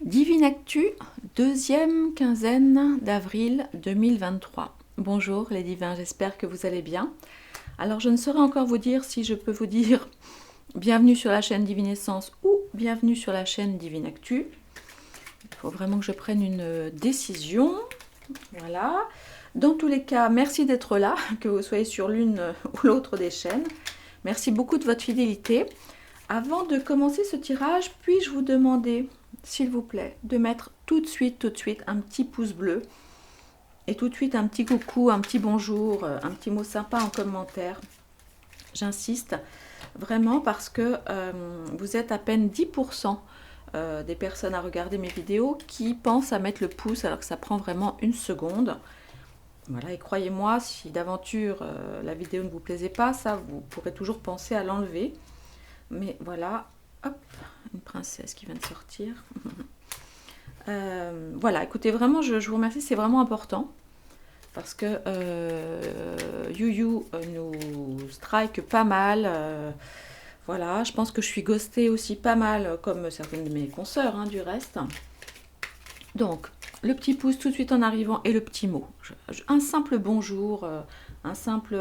Divine Actu, deuxième quinzaine d'avril 2023. Bonjour les divins, j'espère que vous allez bien. Alors je ne saurais encore vous dire si je peux vous dire bienvenue sur la chaîne Divine Essence ou bienvenue sur la chaîne Divine Actu. Il faut vraiment que je prenne une décision. Voilà. Dans tous les cas, merci d'être là, que vous soyez sur l'une ou l'autre des chaînes. Merci beaucoup de votre fidélité. Avant de commencer ce tirage, puis-je vous demander, s'il vous plaît, de mettre tout de suite, un petit pouce bleu et tout de suite un petit coucou, un petit bonjour, un petit mot sympa en commentaire. J'insiste vraiment parce que vous êtes à peine 10% des personnes à regarder mes vidéos qui pensent à mettre le pouce alors que ça prend vraiment une seconde. Voilà, et croyez-moi, si d'aventure la vidéo ne vous plaisait pas, ça vous pourrez toujours penser à l'enlever. Mais voilà, hop, une princesse qui vient de sortir. Voilà, écoutez, vraiment, je vous remercie, c'est vraiment important. Parce que You nous strike pas mal. Voilà, je pense que je suis ghostée aussi pas mal, comme certaines de mes consoeurs, hein, du reste. Donc, le petit pouce tout de suite en arrivant et le petit mot. Un simple bonjour, un simple...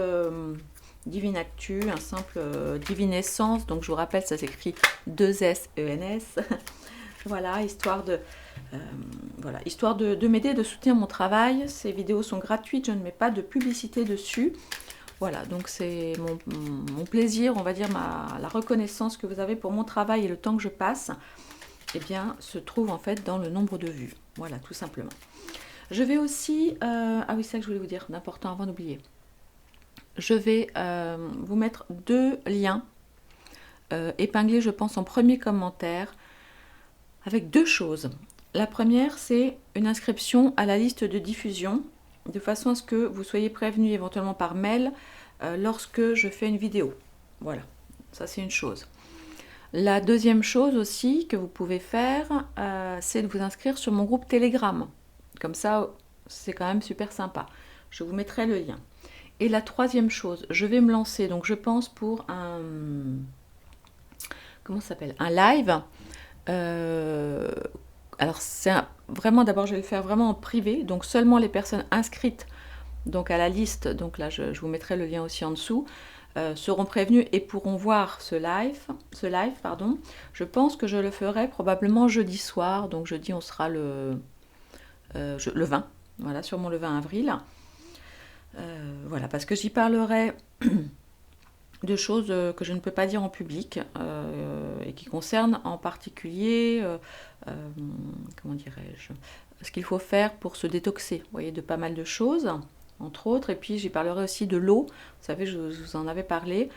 Divine Actu, un simple Divine Essence, donc je vous rappelle, ça s'écrit 2SENS. Voilà, histoire de m'aider, de soutenir mon travail. Ces vidéos sont gratuites, je ne mets pas de publicité dessus. Voilà, donc c'est mon plaisir, on va dire, la reconnaissance que vous avez pour mon travail et le temps que je passe, eh bien, se trouve en fait dans le nombre de vues. Voilà, tout simplement. Je vais aussi... ah oui, c'est ça que je voulais vous dire, d'important avant d'oublier. Je vais vous mettre deux liens épinglés, je pense, en premier commentaire, avec deux choses. La première, c'est une inscription à la liste de diffusion, de façon à ce que vous soyez prévenus éventuellement par mail lorsque je fais une vidéo. Voilà, ça c'est une chose. La deuxième chose aussi que vous pouvez faire, c'est de vous inscrire sur mon groupe Telegram. Comme ça, c'est quand même super sympa. Je vous mettrai le lien. Et la troisième chose, je vais me lancer, donc je pense pour un... Comment ça s'appelle? Un live. Alors c'est vraiment, d'abord je vais le faire vraiment en privé, donc seulement les personnes inscrites donc à la liste, donc là je vous mettrai le lien aussi en dessous, seront prévenues et pourront voir ce live. Je pense que je le ferai probablement jeudi soir, donc jeudi on sera le 20, voilà, sûrement le 20 avril. Voilà, parce que j'y parlerai de choses que je ne peux pas dire en public et qui concernent en particulier, comment dirais-je, ce qu'il faut faire pour se détoxer, vous voyez, de pas mal de choses, entre autres. Et puis j'y parlerai aussi de l'eau, vous savez, je vous en avais parlé.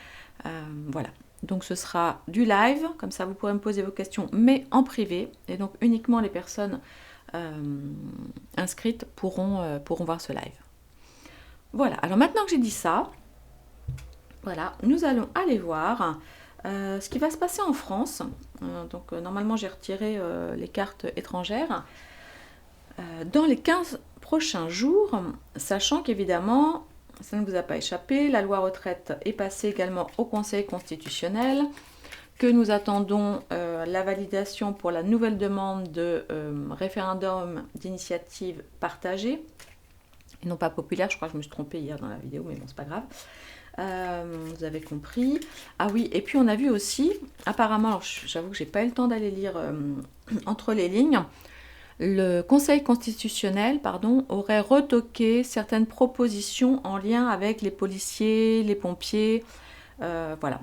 Voilà, donc ce sera du live, comme ça vous pourrez me poser vos questions, mais en privé, et donc uniquement les personnes inscrites pourront voir ce live. Voilà, alors maintenant que j'ai dit ça, voilà, nous allons aller voir ce qui va se passer en France. Donc normalement j'ai retiré les cartes étrangères. Dans les 15 prochains jours, sachant qu'évidemment, ça ne vous a pas échappé, la loi retraite est passée également au Conseil constitutionnel, que nous attendons la validation pour la nouvelle demande de référendum d'initiative partagée, et non pas populaire. Je crois que je me suis trompée hier dans la vidéo, mais bon, c'est pas grave. Vous avez compris. Ah oui, et puis on a vu aussi, apparemment, j'avoue que j'ai pas eu le temps d'aller lire entre les lignes, le Conseil constitutionnel, aurait retoqué certaines propositions en lien avec les policiers, les pompiers, voilà.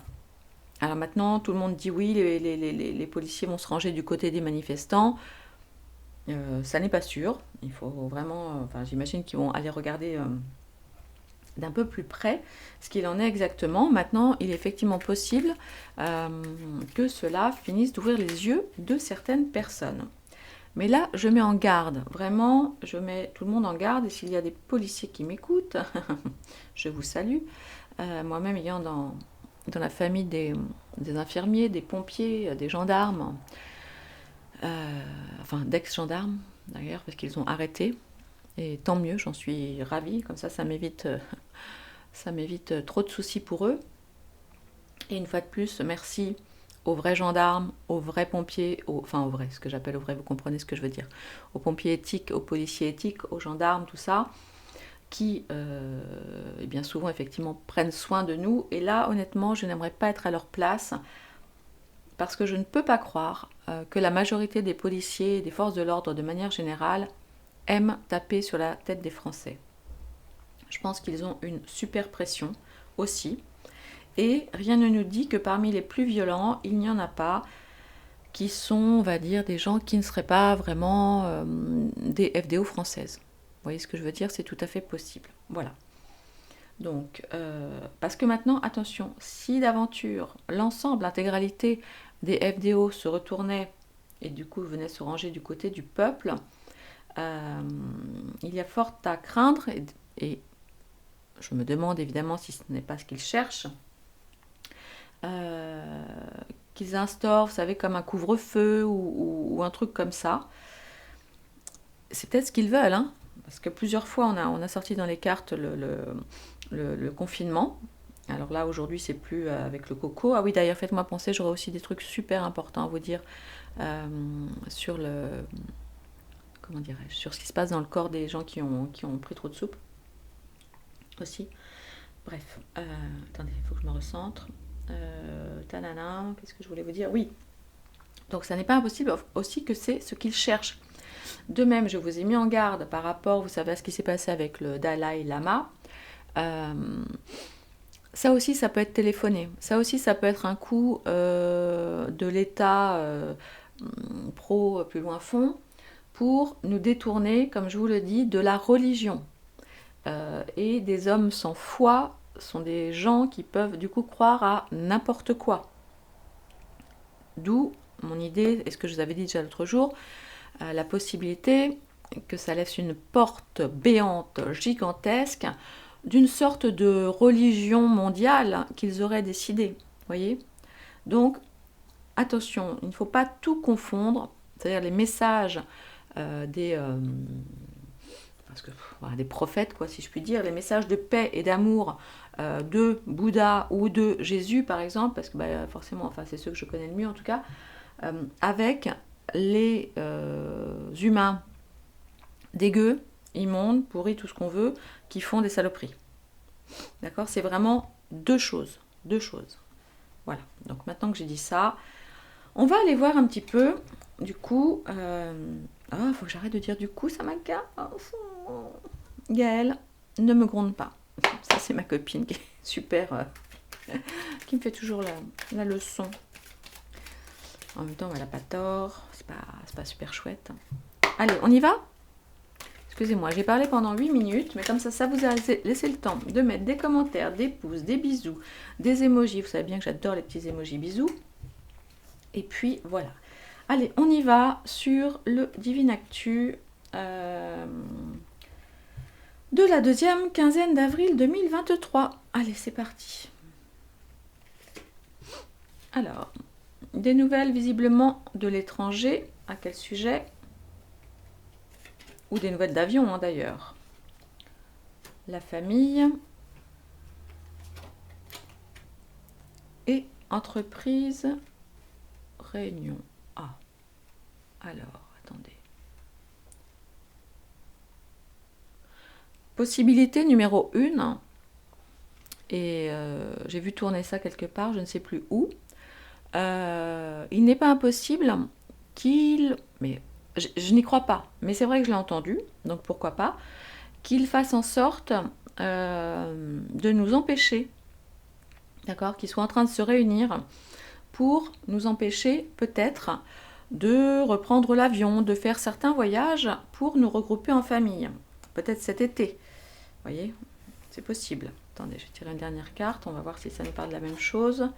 Alors maintenant, tout le monde dit oui, les policiers vont se ranger du côté des manifestants. Ça n'est pas sûr. Il faut vraiment, enfin, j'imagine qu'ils vont aller regarder d'un peu plus près ce qu'il en est exactement. Maintenant, il est effectivement possible que cela finisse d'ouvrir les yeux de certaines personnes. Mais là, je mets en garde, vraiment, je mets tout le monde en garde. Et s'il y a des policiers qui m'écoutent, je vous salue. Moi-même ayant dans la famille des infirmiers, des pompiers, des gendarmes, enfin d'ex-gendarmes d'ailleurs, parce qu'ils ont arrêté. Et tant mieux, j'en suis ravie, comme ça m'évite trop de soucis pour eux. Et une fois de plus, merci aux vrais gendarmes, aux vrais pompiers, enfin aux vrais, ce que j'appelle aux vrais, vous comprenez ce que je veux dire, aux pompiers éthiques, aux policiers éthiques, aux gendarmes, tout ça, qui, et bien souvent, effectivement, prennent soin de nous. Et là, honnêtement, je n'aimerais pas être à leur place, parce que je ne peux pas croire que la majorité des policiers et des forces de l'ordre, de manière générale, aiment taper sur la tête des Français. Je pense qu'ils ont une super pression aussi. Et rien ne nous dit que parmi les plus violents, il n'y en a pas qui sont, on va dire, des gens qui ne seraient pas vraiment des FDO françaises. Vous voyez ce que je veux dire? C'est tout à fait possible. Voilà. Donc, parce que maintenant, attention, si d'aventure l'ensemble, l'intégralité des FDO se retournaient et du coup venaient se ranger du côté du peuple, il y a fort à craindre, et je me demande évidemment si ce n'est pas ce qu'ils cherchent, qu'ils instaurent, vous savez, comme un couvre-feu ou un truc comme ça. C'est peut-être ce qu'ils veulent, hein, parce que plusieurs fois on a sorti dans les cartes le confinement. Alors là, aujourd'hui, c'est plus avec le coco. Ah oui, d'ailleurs, faites-moi penser, j'aurai aussi des trucs super importants à vous dire sur comment dirais-je, sur ce qui se passe dans le corps des gens qui ont pris trop de soupe aussi. Bref, attendez, il faut que je me recentre. Tanana, qu'est-ce que je voulais vous dire? Oui, donc ça n'est pas impossible aussi que c'est ce qu'ils cherchent. De même, je vous ai mis en garde par rapport, vous savez, à ce qui s'est passé avec le Dalai Lama. Ça aussi, ça peut être téléphoné. Ça aussi, ça peut être un coup de l'État pro plus loin fond pour nous détourner, comme je vous le dis, de la religion. Et des hommes sans foi sont des gens qui peuvent du coup croire à n'importe quoi. D'où mon idée, et ce que je vous avais dit déjà l'autre jour, la possibilité que ça laisse une porte béante, gigantesque, d'une sorte de religion mondiale qu'ils auraient décidé. Voyez ? Donc, attention, il ne faut pas tout confondre, c'est-à-dire les messages des prophètes, quoi, si je puis dire, les messages de paix et d'amour de Bouddha ou de Jésus, par exemple, parce que forcément, enfin, c'est ceux que je connais le mieux en tout cas, avec les humains dégueux, immondes, pourris, tout ce qu'on veut, qui font des saloperies. D'accord? C'est vraiment deux choses. Deux choses. Voilà. Donc maintenant que j'ai dit ça, on va aller voir un petit peu, du coup... faut que j'arrête de dire du coup, ça m'agace. Gaëlle, ne me gronde pas. Ça, c'est ma copine qui est super... qui me fait toujours la leçon. En même temps, elle n'a pas tort. C'est pas super chouette. Allez, on y va? Excusez-moi, j'ai parlé pendant 8 minutes, mais comme ça vous a laissé le temps de mettre des commentaires, des pouces, des bisous, des emojis. Vous savez bien que j'adore les petits emojis bisous. Et puis, voilà. Allez, on y va sur le Divine Actu de la deuxième quinzaine d'avril 2023. Allez, c'est parti. Alors, des nouvelles visiblement de l'étranger. À quel sujet? Ou des nouvelles d'avion, hein, d'ailleurs. La famille. Et entreprise. Réunion. Ah. Alors, attendez. Possibilité numéro 1. Et j'ai vu tourner ça quelque part, je ne sais plus où. Il n'est pas impossible qu'il... Mais je n'y crois pas, mais c'est vrai que je l'ai entendu, donc pourquoi pas, qu'il fasse en sorte de nous empêcher, d'accord, qu'ils soient en train de se réunir pour nous empêcher peut-être de reprendre l'avion, de faire certains voyages pour nous regrouper en famille, peut-être cet été, vous voyez, c'est possible. Attendez, je vais tirer une dernière carte, on va voir si ça nous parle de la même chose.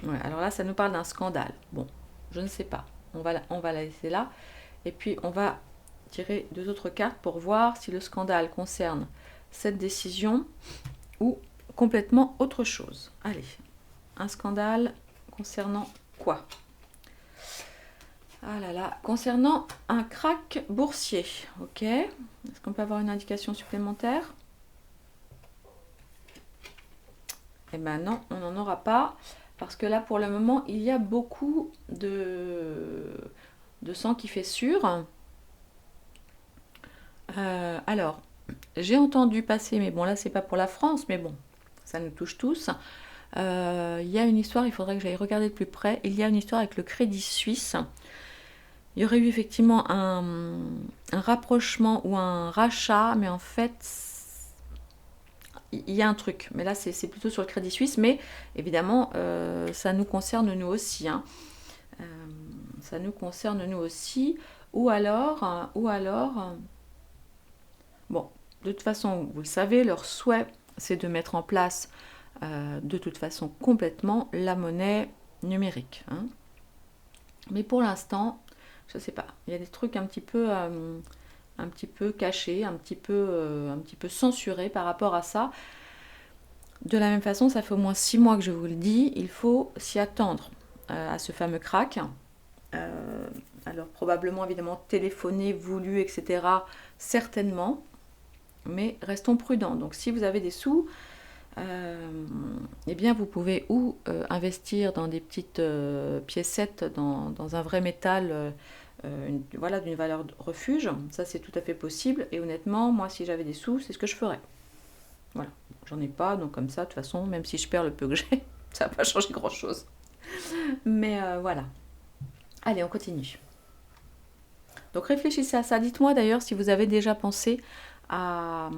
Ouais, alors là, ça nous parle d'un scandale. Bon, je ne sais pas. On va la laisser là. Et puis, on va tirer 2 autres cartes pour voir si le scandale concerne cette décision ou complètement autre chose. Allez, un scandale concernant quoi? Ah là là, concernant un krach boursier. Ok. Est-ce qu'on peut avoir une indication supplémentaire? Eh ben non, on n'en aura pas. parce que là, pour le moment, il y a beaucoup de sang qui fait sûr. Alors, j'ai entendu passer, mais bon, là, c'est pas pour la France, mais bon, ça nous touche tous. Il y a une histoire, il faudrait que j'aille regarder de plus près. Il y a une histoire avec le Crédit Suisse. Il y aurait eu effectivement un rapprochement ou un rachat, mais en fait, il y a un truc. Mais là, c'est plutôt sur le Crédit Suisse, mais évidemment, ça nous concerne nous aussi, hein. Euh, Ça nous concerne nous aussi. Ou alors, bon, de toute façon, vous le savez, leur souhait, c'est de mettre en place, de toute façon, complètement la monnaie numérique, hein. Mais pour l'instant, je sais pas, il y a des trucs un petit peu cachés, un petit peu censurés par rapport à ça. De la même façon, ça fait au moins 6 mois que je vous le dis, il faut s'y attendre à ce fameux crack. Euh, alors probablement, évidemment, téléphoner, voulu, etc. Certainement, mais restons prudents. Donc si vous avez des sous, eh bien vous pouvez ou investir dans des petites piécettes, dans un vrai métal, voilà, d'une valeur de refuge. Ça c'est tout à fait possible. Et honnêtement, moi si j'avais des sous, c'est ce que je ferais. Voilà, j'en ai pas, donc comme ça, de toute façon, même si je perds le peu que j'ai, ça va pas changer grand-chose. Mais voilà. Allez, on continue. Donc réfléchissez à ça. Dites-moi d'ailleurs si vous avez déjà pensé à,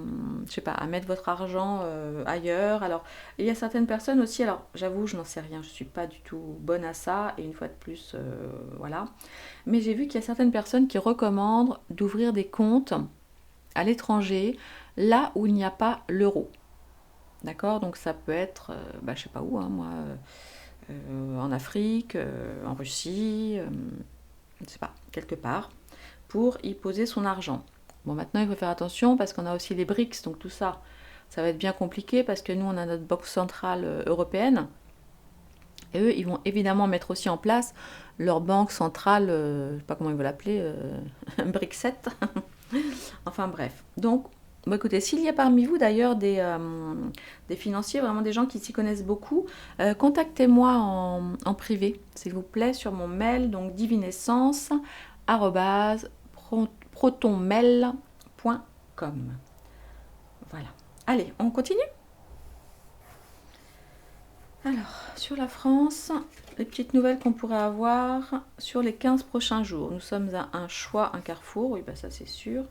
je sais pas, à mettre votre argent ailleurs. Alors, il y a certaines personnes aussi, alors j'avoue, je n'en sais rien, je suis pas du tout bonne à ça, et une fois de plus, voilà. Mais j'ai vu qu'il y a certaines personnes qui recommandent d'ouvrir des comptes à l'étranger, là où il n'y a pas l'euro. D'accord? Donc ça peut être, bah, je sais pas où, hein, moi, en Afrique, en Russie, je sais pas, quelque part, pour y poser son argent. Bon, maintenant il faut faire attention parce qu'on a aussi les BRICS, donc tout ça, ça va être bien compliqué parce que nous on a notre banque centrale européenne et eux ils vont évidemment mettre aussi en place leur banque centrale, je sais pas comment ils vont l'appeler, BRIC 7. Enfin bref. Donc, bon, écoutez, s'il y a parmi vous d'ailleurs des financiers, vraiment des gens qui s'y connaissent beaucoup, contactez-moi en privé, s'il vous plaît, sur mon mail, donc divinescence@protonmail.com. Voilà. Allez, on continue. Alors, sur la France, les petites nouvelles qu'on pourrait avoir sur les 15 prochains jours. Nous sommes à un choix, un carrefour, oui, bah ça c'est sûr.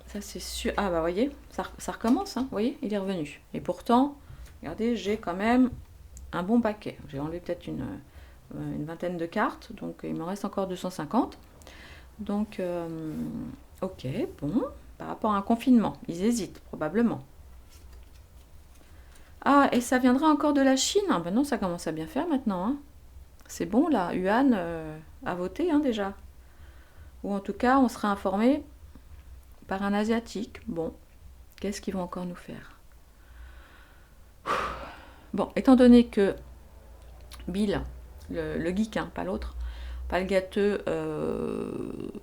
Ça c'est sûr. Ah bah voyez, ça recommence, hein, vous voyez, il est revenu. Et pourtant, regardez, j'ai quand même un bon paquet. J'ai enlevé peut-être une vingtaine de cartes, donc il me reste encore 250. Donc, ok, bon, par rapport à un confinement, ils hésitent probablement. Ah, et ça viendra encore de la Chine? Ah ben non, ça commence à bien faire maintenant, hein. C'est bon là, Yuan a voté, hein, déjà. Ou en tout cas, on sera informé par un Asiatique. Bon, qu'est-ce qu'ils vont encore nous faire? Bon, étant donné que Bill, le geek, hein, pas l'autre, pas le gâteux,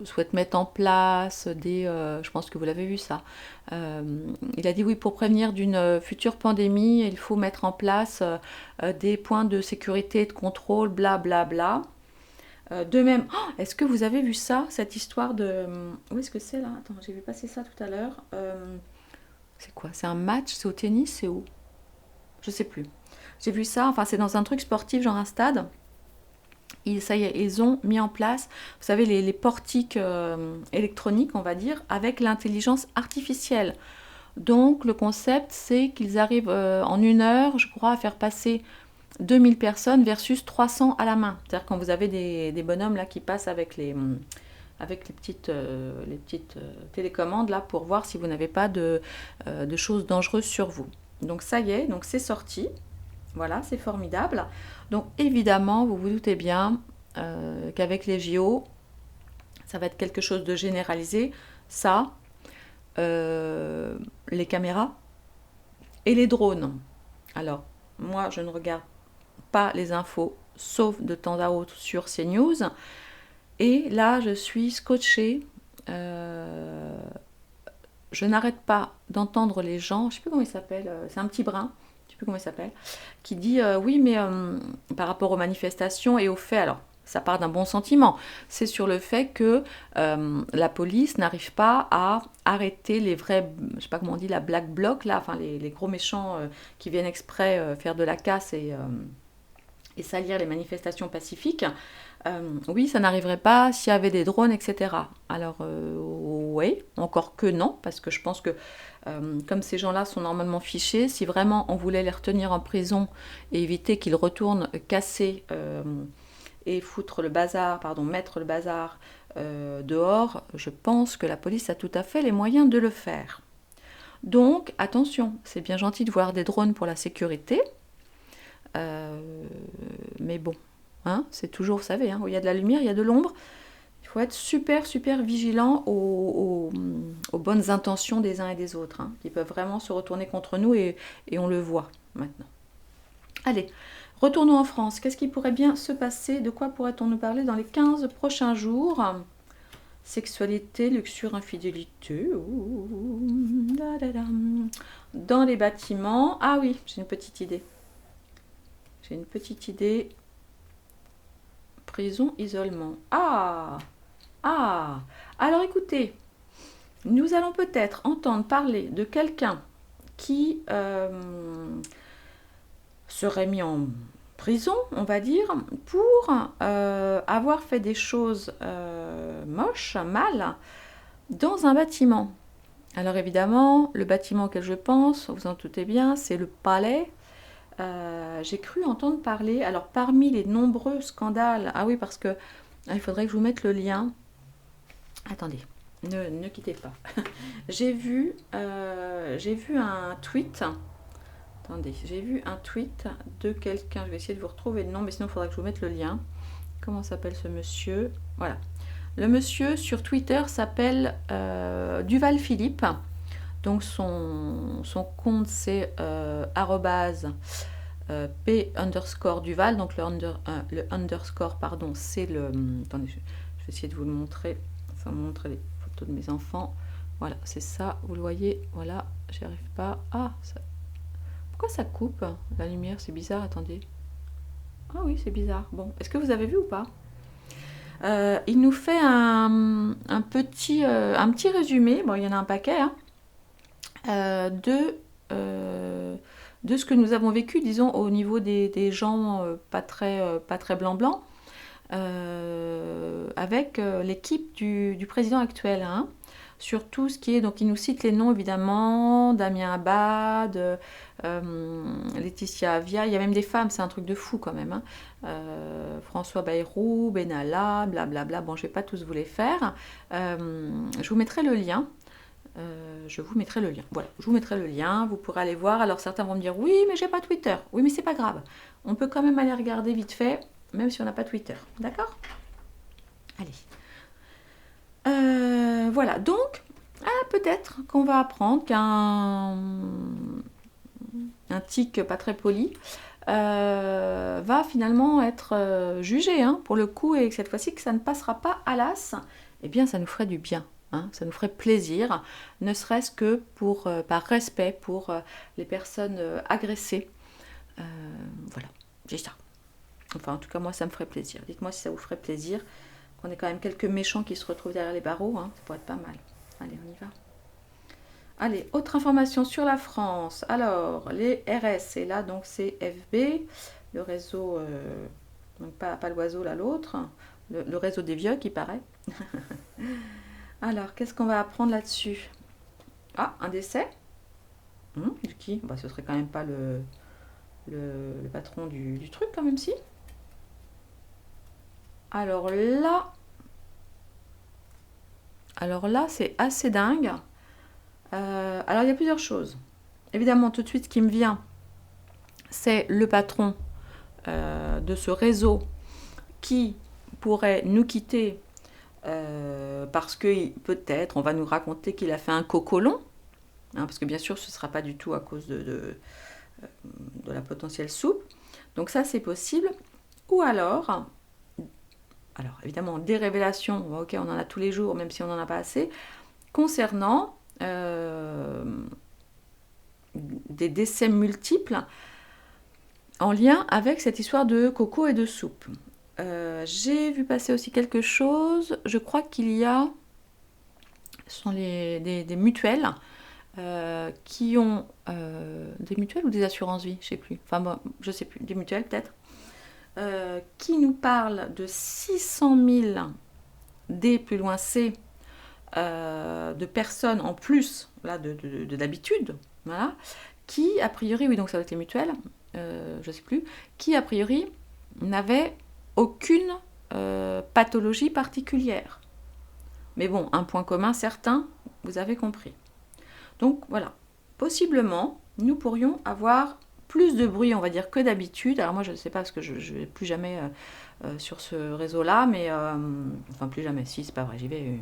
souhaite mettre en place je pense que vous l'avez vu ça, il a dit oui, pour prévenir d'une future pandémie, il faut mettre en place des points de sécurité et de contrôle, bla bla bla. De même, oh, est-ce que vous avez vu ça, cette histoire de... Où est-ce que c'est là? Attends, j'ai vu passer ça tout à l'heure. C'est quoi? C'est un match? C'est au tennis? C'est où? Je sais plus. J'ai vu ça, enfin c'est dans un truc sportif, genre un stade. Ça y est, ils ont mis en place, vous savez, les portiques électroniques, on va dire, avec l'intelligence artificielle. Donc le concept, c'est qu'ils arrivent en 1 heure, je crois, à faire passer 2000 personnes versus 300 à la main. C'est-à-dire quand vous avez des bonhommes là qui passent avec les petites télécommandes là pour voir si vous n'avez pas de choses dangereuses sur vous. Donc ça y est, donc c'est sorti. Voilà, c'est formidable. Donc évidemment, vous vous doutez bien qu'avec les JO, ça va être quelque chose de généralisé. Ça, les caméras et les drones. Alors, moi, je ne regarde pas les infos, sauf de temps à autre sur CNews. Et là, je suis scotchée. Je n'arrête pas d'entendre les gens, je ne sais plus comment il s'appelle, c'est un petit brun, plus comment il s'appelle, qui dit oui, mais par rapport aux manifestations et aux faits, alors ça part d'un bon sentiment, c'est sur le fait que la police n'arrive pas à arrêter les vrais, je sais pas comment on dit, la black bloc, là, enfin les gros méchants qui viennent exprès faire de la casse et salir les manifestations pacifiques. Oui, ça n'arriverait pas s'il y avait des drones, etc. Alors, oui, encore que non, parce que je pense que comme ces gens-là sont normalement fichés, si vraiment on voulait les retenir en prison et éviter qu'ils retournent casser et foutre le bazar, pardon, mettre le bazar dehors, je pense que la police a tout à fait les moyens de le faire. Donc, attention, c'est bien gentil de voir des drones pour la sécurité, mais bon, hein, c'est toujours, vous savez, hein, où il y a de la lumière, il y a de l'ombre. Il faut être super, super vigilant aux bonnes intentions des uns et des autres, hein, qui peuvent vraiment se retourner contre nous et on le voit maintenant. Allez, retournons en France. Qu'est-ce qui pourrait bien se passer? De quoi pourrait-on nous parler dans les 15 prochains jours? Sexualité, luxure, infidélité. Dans les bâtiments. Ah oui, j'ai une petite idée. J'ai une petite idée. Prison, isolement. Ah! Ah! Alors écoutez, nous allons peut-être entendre parler de quelqu'un qui serait mis en prison, on va dire, pour avoir fait des choses moches, mal, dans un bâtiment. Alors évidemment, le bâtiment auquel je pense, vous en doutez bien, c'est le Palais. J'ai cru entendre parler, alors parmi les nombreux scandales, ah oui, parce que il faudrait que je vous mette le lien. Attendez, ne quittez pas. J'ai vu un tweet. Attendez, j'ai vu un tweet de quelqu'un. Je vais essayer de vous retrouver le nom, mais sinon il faudra que je vous mette le lien. Comment s'appelle ce monsieur? Voilà. Le monsieur sur Twitter s'appelle Duval Philippe. Donc son compte c'est @p_Duval. Donc le underscore, pardon, c'est le... Attendez, je vais essayer de vous le montrer. Ça va me montrer les photos de mes enfants. Voilà, c'est ça, vous le voyez. Voilà, j'y arrive pas. Ah, ça... Pourquoi ça coupe la lumière? C'est bizarre, attendez. Ah oui, c'est bizarre. Bon, est-ce que vous avez vu ou pas? Il nous fait un petit résumé. Bon, il y en a un paquet, hein, de ce que nous avons vécu, disons, au niveau des gens pas très blanc-blanc, avec l'équipe du président actuel, hein, sur tout ce qui est... Donc, il nous cite les noms, évidemment, Damien Abad, Laetitia Avia, il y a même des femmes, c'est un truc de fou quand même, hein. François Bayrou, Benalla, blablabla, bon, je ne vais pas tous vous les faire. Je vous mettrai le lien. Voilà, je vous mettrai le lien, vous pourrez aller voir. Alors certains vont me dire, oui, mais j'ai pas Twitter. Oui, mais c'est pas grave. On peut quand même aller regarder vite fait, même si on n'a pas Twitter. D'accord? Allez. Voilà, donc, peut-être qu'on va apprendre qu'un tic pas très poli va finalement être jugé, hein, pour le coup, et que cette fois-ci, que ça ne passera pas à l'as, eh bien, ça nous ferait du bien. Hein, ça nous ferait plaisir, ne serait-ce que par respect pour les personnes agressées. Voilà, j'ai ça. Enfin, en tout cas, moi, ça me ferait plaisir. Dites-moi si ça vous ferait plaisir qu'on ait quand même quelques méchants qui se retrouvent derrière les barreaux. Hein, ça pourrait être pas mal. Allez, on y va. Allez, autre information sur la France. Alors, les RS, et là, donc, c'est FB, le réseau, donc pas l'oiseau, là, l'autre, le réseau des vieux, qui paraît. Alors, qu'est-ce qu'on va apprendre là-dessus? Ah, un décès. De qui? Bah, ce serait quand même pas le patron du truc, quand même, si. Alors là, c'est assez dingue. Alors, il y a plusieurs choses. Évidemment, tout de suite, ce qui me vient, c'est le patron de ce réseau qui pourrait nous quitter parce que peut-être on va nous raconter qu'il a fait un cocolon, hein, parce que bien sûr ce ne sera pas du tout à cause de la potentielle soupe. Donc ça c'est possible. Ou alors évidemment des révélations, ok, on en a tous les jours même si on n'en a pas assez, concernant des décès multiples en lien avec cette histoire de coco et de soupe. J'ai vu passer aussi quelque chose, je crois qu'il y a, ce sont des mutuelles qui ont des mutuelles ou des assurances vie, je sais plus, enfin bon, je sais plus, des mutuelles peut-être, qui nous parlent de 600 000 D plus loin C de personnes en plus là, de d'habitude, voilà, qui a priori, oui donc ça doit être les mutuelles, je sais plus, qui a priori n'avaient aucune pathologie particulière. Mais bon, un point commun certain, vous avez compris. Donc voilà, possiblement, nous pourrions avoir plus de bruit, on va dire, que d'habitude. Alors moi, je ne sais pas, parce que je ne vais plus jamais sur ce réseau-là, mais... enfin, plus jamais, si, c'est pas vrai, j'y vais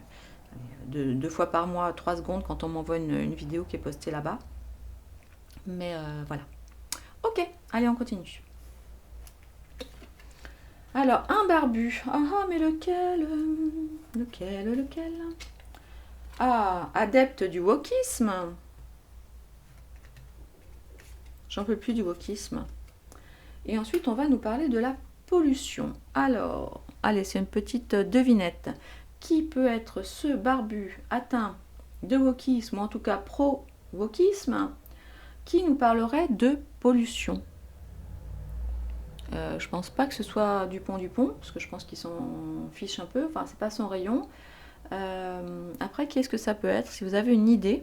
deux fois par mois, 3 secondes, quand on m'envoie une vidéo qui est postée là-bas. Mais voilà. Ok, allez, on continue. Alors, un barbu. Ah, mais lequel? Lequel? Ah, adepte du wokisme. J'en peux plus du wokisme. Et ensuite, on va nous parler de la pollution. Alors, allez, c'est une petite devinette. Qui peut être ce barbu atteint de wokisme, ou en tout cas pro-wokisme, qui nous parlerait de pollution? Je pense pas que ce soit Dupont, parce que je pense qu'ils s'en fichent un peu. Enfin, c'est pas son rayon. Après, qui est-ce que ça peut être? Si vous avez une idée,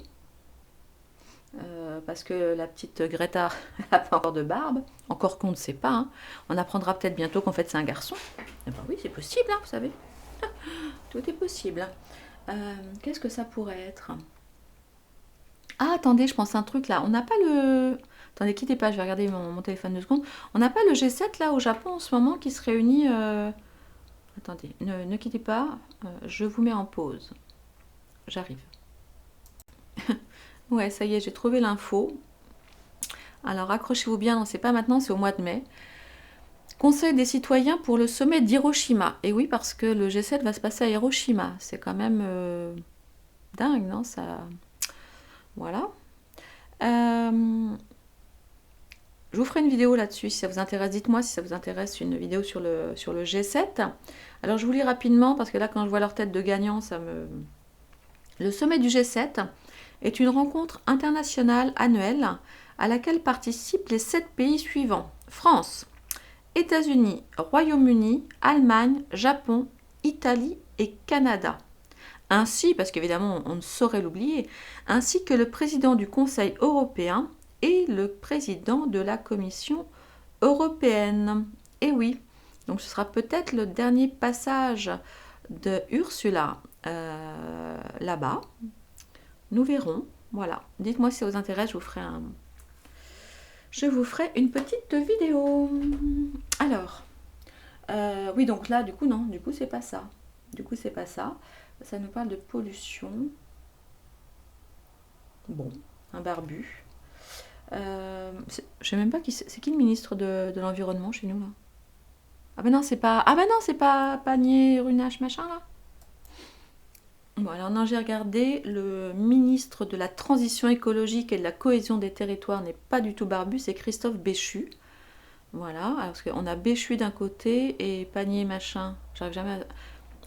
parce que la petite Greta n'a pas encore de barbe, encore qu'on ne sait pas. Hein. On apprendra peut-être bientôt qu'en fait c'est un garçon. Eh ben oui, c'est possible, hein, vous savez. Tout est possible. Qu'est-ce que ça pourrait être? Ah, attendez, je pense à un truc là. On n'a pas le... Attendez, quittez pas, je vais regarder mon téléphone 2 secondes. On n'a pas le G7 là au Japon en ce moment qui se réunit... Attendez, ne quittez pas, je vous mets en pause. J'arrive. Ouais, ça y est, j'ai trouvé l'info. Alors accrochez-vous bien, non, c'est pas maintenant, c'est au mois de mai. Conseil des citoyens pour le sommet d'Hiroshima. Et oui, parce que le G7 va se passer à Hiroshima. C'est quand même dingue, non ça... Voilà. Je vous ferai une vidéo là-dessus si ça vous intéresse. Dites-moi si ça vous intéresse une vidéo sur le G7. Alors je vous lis rapidement parce que là, quand je vois leur tête de gagnant, ça me... Le sommet du G7 est une rencontre internationale annuelle à laquelle participent les 7 pays suivants. France, États-Unis, Royaume-Uni, Allemagne, Japon, Italie et Canada. Ainsi, parce qu'évidemment on ne saurait l'oublier, ainsi que le président du Conseil européen et le président de la Commission européenne. Et oui, donc ce sera peut-être le dernier passage de Ursula là-bas. Nous verrons. Voilà. Dites-moi si ça vous intéresse, je vous ferai une petite vidéo. Alors, oui, donc là, du coup, non, du coup, c'est pas ça. Ça nous parle de pollution. Bon, un barbu. Je sais même pas c'est qui le ministre de l'environnement chez nous là. Ah ben non, c'est pas Panier, Runache, machin là. Bon, alors non, j'ai regardé, le ministre de la Transition écologique et de la cohésion des territoires n'est pas du tout barbu, c'est Christophe Béchu. Voilà, parce qu'on a Béchu d'un côté et Panier machin, j'arrive jamais à...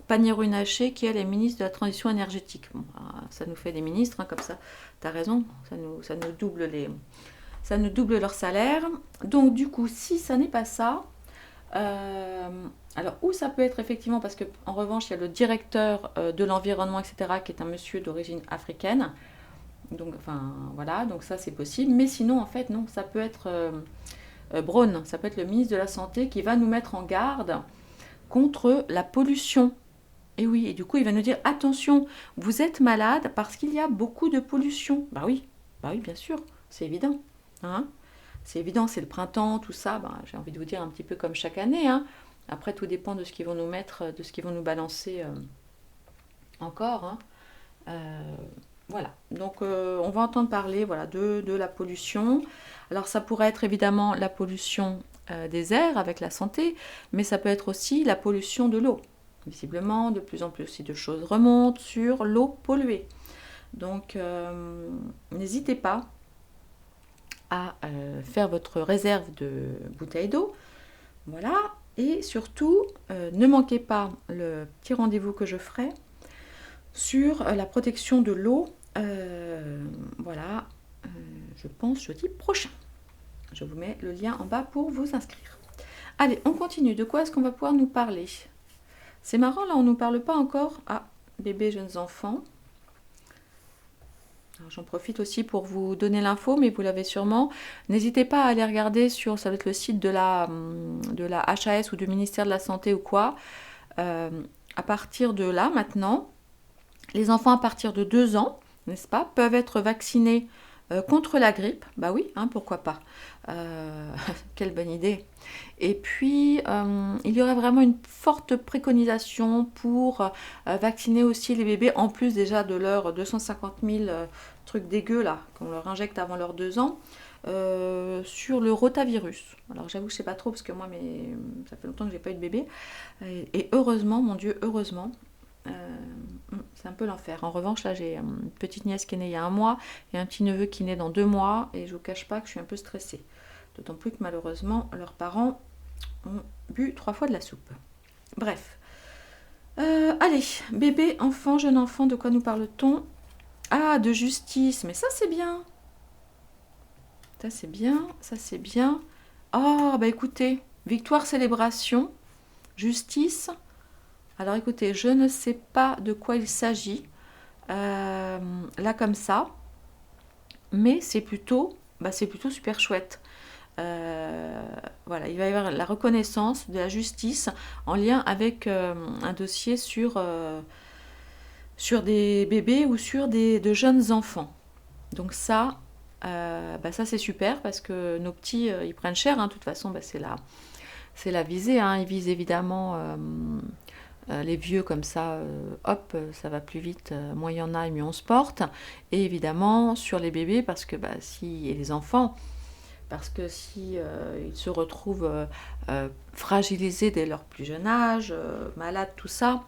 Panier Runacher qui elle est ministre de la Transition énergétique. Bon, ça nous fait des ministres, hein, comme ça, t'as raison, ça nous double leur salaire. Donc du coup, si ça n'est pas ça... alors, où ça peut être effectivement, parce qu'en revanche, il y a le directeur de l'environnement, etc., qui est un monsieur d'origine africaine. Donc, enfin, voilà, donc ça, c'est possible. Mais sinon, en fait, non, ça peut être Braun, ça peut être le ministre de la Santé qui va nous mettre en garde contre la pollution. Et oui, et du coup, il va nous dire, attention, vous êtes malade parce qu'il y a beaucoup de pollution. Bah oui, bien sûr, c'est évident. Hein, c'est évident, c'est le printemps, tout ça, j'ai envie de vous dire un petit peu comme chaque année. Hein. Après, tout dépend de ce qu'ils vont nous mettre, de ce qu'ils vont nous balancer encore. Hein. Voilà, donc on va entendre parler voilà, de la pollution. Alors ça pourrait être évidemment la pollution des airs avec la santé, mais ça peut être aussi la pollution de l'eau. Visiblement, de plus en plus aussi de choses remontent sur l'eau polluée. Donc n'hésitez pas à faire votre réserve de bouteilles d'eau. Voilà. Et surtout, ne manquez pas le petit rendez-vous que je ferai sur la protection de l'eau. Voilà, je pense jeudi prochain. Je vous mets le lien en bas pour vous inscrire. Allez, on continue. De quoi est-ce qu'on va pouvoir nous parler? C'est marrant, là, on ne nous parle pas encore. Ah, bébés, jeunes enfants. J'en profite aussi pour vous donner l'info, mais vous l'avez sûrement. N'hésitez pas à aller regarder sur, ça va être le site de la HAS ou du ministère de la Santé ou quoi. À partir de là, maintenant, les enfants à partir de 2 ans, n'est-ce pas, peuvent être vaccinés contre la grippe. Bah oui, hein, pourquoi pas. Quelle bonne idée. Et puis, il y aurait vraiment une forte préconisation pour vacciner aussi les bébés, en plus déjà de leurs 250 000 trucs dégueux là, qu'on leur injecte avant leurs 2 ans, sur le rotavirus. Alors j'avoue que je ne sais pas trop, parce que moi, ça fait longtemps que j'ai pas eu de bébé. Et heureusement, mon Dieu, heureusement, c'est un peu l'enfer. En revanche, là, j'ai une petite nièce qui est née il y a 1 mois et un petit neveu qui est né dans 2 mois, et je vous cache pas que je suis un peu stressée. D'autant plus que malheureusement, leurs parents ont bu 3 fois de la soupe. Bref. Allez, bébé, enfant, jeune enfant, de quoi nous parle-t-on? Ah, de justice, mais ça c'est bien. Ça c'est bien, ça c'est bien. Oh, bah écoutez, victoire, célébration, justice. Alors écoutez, je ne sais pas de quoi il s'agit, là comme ça, mais c'est plutôt super chouette. Voilà, il va y avoir la reconnaissance de la justice en lien avec un dossier sur des bébés ou sur de jeunes enfants. Donc ça, ça c'est super, parce que nos petits, ils prennent cher, hein. De toute façon, c'est la visée, hein. Ils visent évidemment les vieux comme ça, hop, ça va plus vite, moins il y en a et mieux on se porte. Et évidemment sur les bébés, parce que et les enfants, parce que si ils se retrouvent fragilisés dès leur plus jeune âge, malades, tout ça,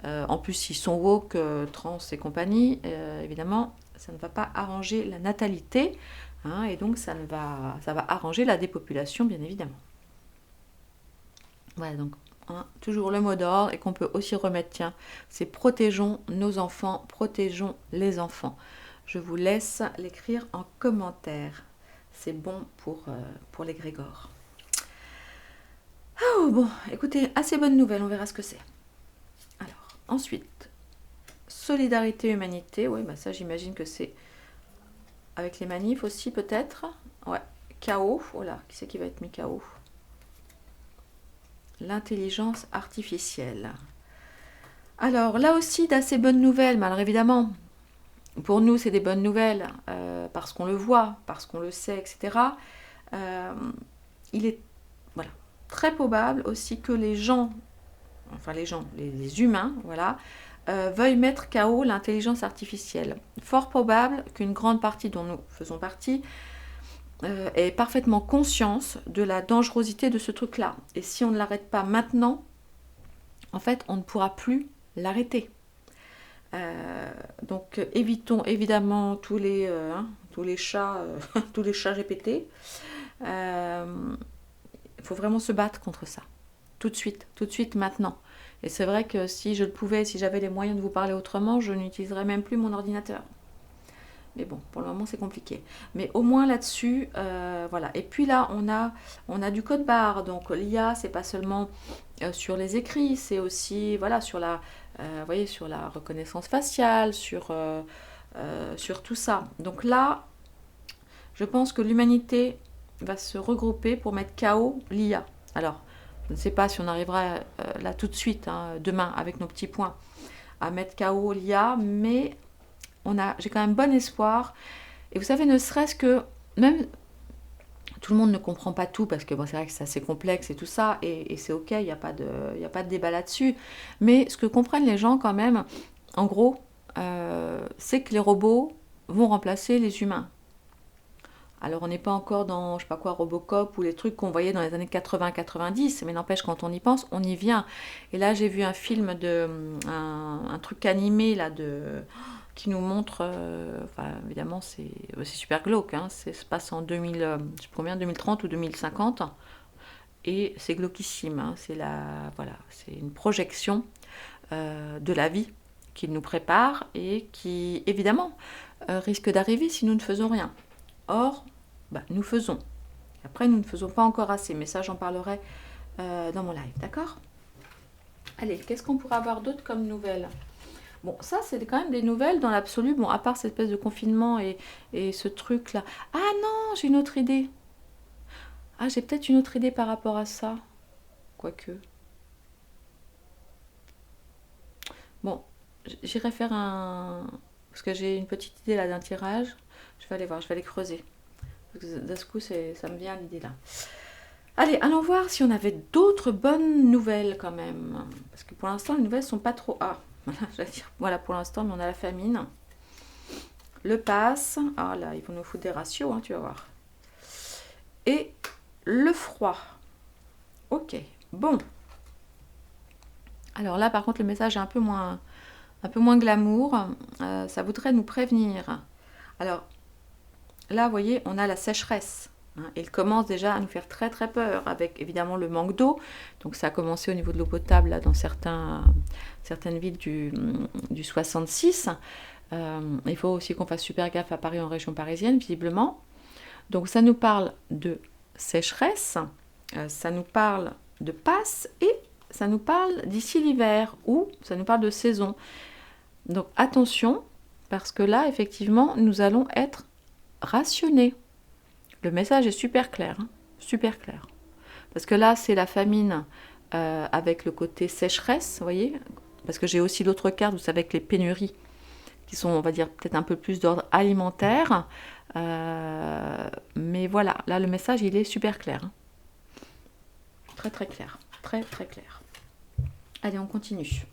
en plus ils sont woke, trans et compagnie, évidemment ça ne va pas arranger la natalité, hein, et donc ça va arranger la dépopulation, bien évidemment. Voilà, donc hein, toujours le mot d'ordre, et qu'on peut aussi remettre, tiens, c'est protégeons nos enfants, protégeons les enfants. Je vous laisse l'écrire en commentaire. C'est bon pour l'égrégore. Oh, bon, écoutez, assez bonne nouvelle, on verra ce que c'est. Alors, ensuite, solidarité, humanité. Oui, ça j'imagine que c'est avec les manifs aussi peut-être. Ouais, chaos. Oh là, qui c'est qui va être mis chaos? L'intelligence artificielle. Alors, là aussi, d'assez bonnes nouvelles, mais alors évidemment, pour nous, c'est des bonnes nouvelles, parce qu'on le voit, parce qu'on le sait, etc. Il est très probable aussi que les humains, voilà, veuillent mettre KO l'intelligence artificielle. Fort probable qu'une grande partie dont nous faisons partie ait parfaitement conscience de la dangerosité de ce truc-là. Et si on ne l'arrête pas maintenant, en fait, on ne pourra plus l'arrêter. Donc évitons évidemment tous les chats tous les chats GPT. Il faut vraiment se battre contre ça, tout de suite, maintenant. Et c'est vrai que si je le pouvais, si j'avais les moyens de vous parler autrement, je n'utiliserais même plus mon ordinateur. Mais bon, pour le moment c'est compliqué. Mais au moins là-dessus, voilà. Et puis là, on a du code barre. Donc l'IA, c'est pas seulement sur les écrits, c'est aussi sur la, sur la reconnaissance faciale, sur tout ça. Donc là, je pense que l'humanité va se regrouper pour mettre KO l'IA. Alors, je ne sais pas si on arrivera là tout de suite, hein, demain, avec nos petits points, à mettre KO l'IA, mais j'ai quand même bon espoir. Et vous savez, ne serait-ce que, même, tout le monde ne comprend pas tout, parce que c'est vrai que c'est assez complexe et tout ça, et c'est ok, il n'y a pas de débat là-dessus, mais ce que comprennent les gens quand même, en gros, c'est que les robots vont remplacer les humains. Alors on n'est pas encore dans, je sais pas quoi, Robocop ou les trucs qu'on voyait dans les années 80-90, mais n'empêche, quand on y pense, on y vient. Et là j'ai vu un film un truc animé là qui nous montre, enfin, évidemment, c'est super glauque, hein, ça se passe en 2000, je sais pas combien, 2030 ou 2050, et c'est glauquissime, hein, voilà, c'est une projection de la vie qu'il nous prépare et qui, évidemment, risque d'arriver si nous ne faisons rien. Or, bah, nous faisons. Après, nous ne faisons pas encore assez, mais ça, j'en parlerai dans mon live, d'accord? Allez, qu'est-ce qu'on pourrait avoir d'autre comme nouvelles? Bon, ça, c'est quand même des nouvelles dans l'absolu, bon, à part cette espèce de confinement et ce truc-là. Ah non, j'ai une autre idée. Ah, j'ai peut-être une autre idée par rapport à ça. Quoique. Bon, j'irai faire un... Parce que j'ai une petite idée là d'un tirage. Je vais aller voir, je vais aller creuser. D'un coup, ça me vient l'idée là. Allez, allons voir si on avait d'autres bonnes nouvelles quand même. Parce que pour l'instant, les nouvelles sont pas trop... Ah, voilà, j'allais dire, voilà pour l'instant, mais on a la famine. Le pass. Ah là, ils vont nous foutre des ratios, hein, tu vas voir. Et le froid. Ok, bon. Alors là, par contre, le message est un peu moins glamour. Ça voudrait nous prévenir. Alors, là, vous voyez, on a la sécheresse. Hein, elle commence déjà à nous faire très très peur, avec évidemment le manque d'eau. Donc ça a commencé au niveau de l'eau potable là, dans certaines villes du 66. Il faut aussi qu'on fasse super gaffe à Paris, en région parisienne, visiblement. Donc ça nous parle de sécheresse, ça nous parle de passe et ça nous parle d'ici l'hiver, ou ça nous parle de saison. Donc attention, parce que là, effectivement, nous allons être rationnés. Le message est super clair, hein, super clair. Parce que là, c'est la famine avec le côté sécheresse, vous voyez. Parce que j'ai aussi l'autre carte, vous savez, avec les pénuries, qui sont, on va dire, peut-être un peu plus d'ordre alimentaire. Mais voilà, là, le message, il est super clair. Hein. Très, très clair. Très, très clair. Allez, on continue.